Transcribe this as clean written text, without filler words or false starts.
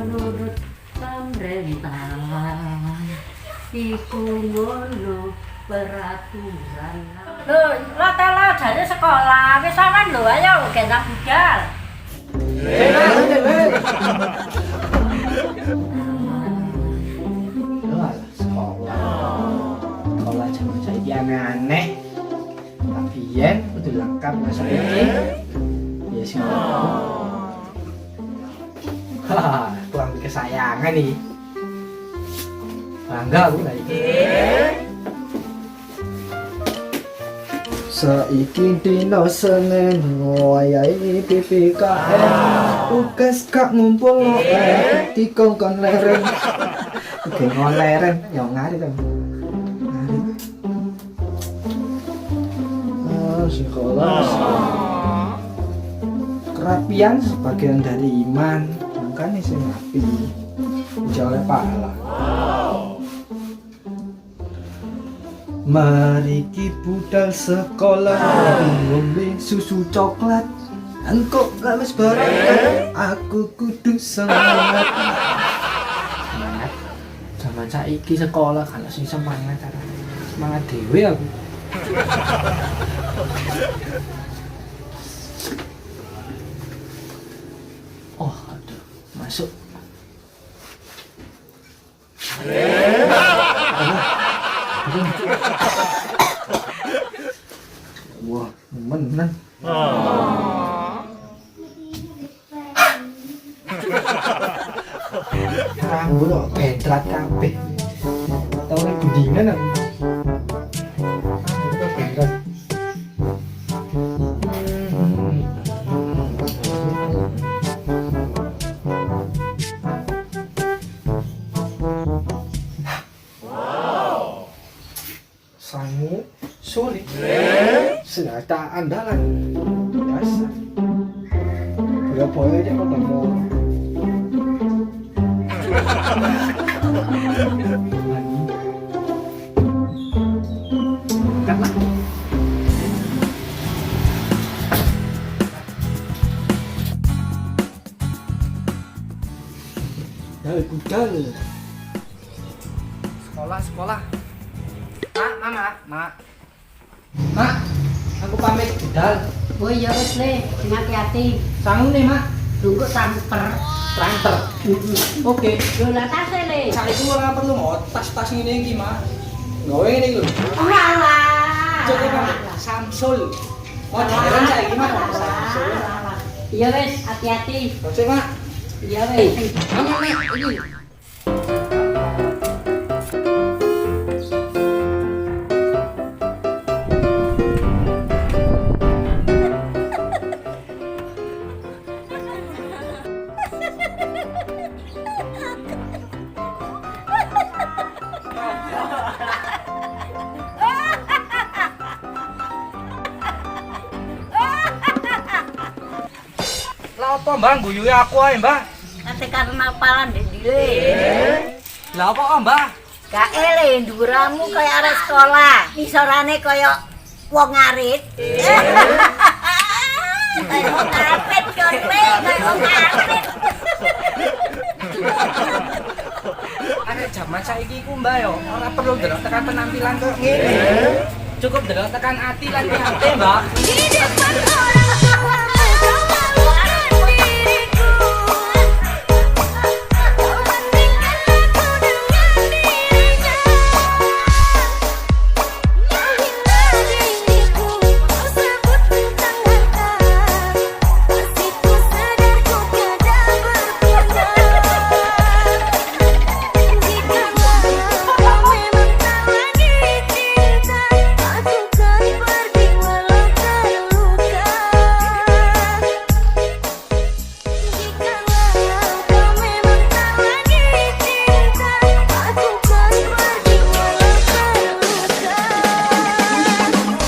Nurut pemerintahan iku ngono peraturan. Lho, lo jane sekolah, wis awan lho, ayo gendang budal. Sekolah zaman saiki aneh-aneh. Tapi yen kudu lengkap masa iki. Ya sing kurang kesayangan nih. Bangga aku lah iki. Saiki dina Senin wayahe PPKM. Tugas gak ngumpul dikongkon lereng. Dikongkon lereng ya ngari to. Sekolah. Kerapian sebagian dari iman, makanya sing rapi. Jale pahala. Mari budal sekolah ngombe susu coklat. Engkau gak wis barang, aku kudu semangat. Semangat. Zaman saiki sekolah kalau sing semangat semangat dhewe aku. Oh, aduh, masuk. Wah, menan. Rambut kok bentrat kabeh. Tau nek gundingan aku. Bentrat. Sangu sulit senjata andalan biasa boya-boya aja kok mau karena budal sekolah Mak, aku pamit budal. Oh iya wis le, sing hati-hati. Sangu nih, Mak. Tunggu transfer. Oke. Lho lah tase le. Saiki ora perlu mau tas-tas ngene iki, Mak. Gawe ngene iki lho. Walah. Coba Mak, Samsul. Modern saiki, Mak. Samsul. Iya wis, hati-hati. Oke, Mak. Iya wis. Mak, iki. Apa Mbak guyuke aku ae, Mbak? Ate karena apalan dile. Lah apa Mbak? Gak ele nduramu kaya arek sekolah, misorane kaya wong ngarit. Kaya wong ngarit kowe, kaya wong ngarit. Arek jaman saiki ku Mbak yo, ora perlu ndelok tekan penampilan kok ngene. Cukup ndelok tekan ati lan hati, Mbak.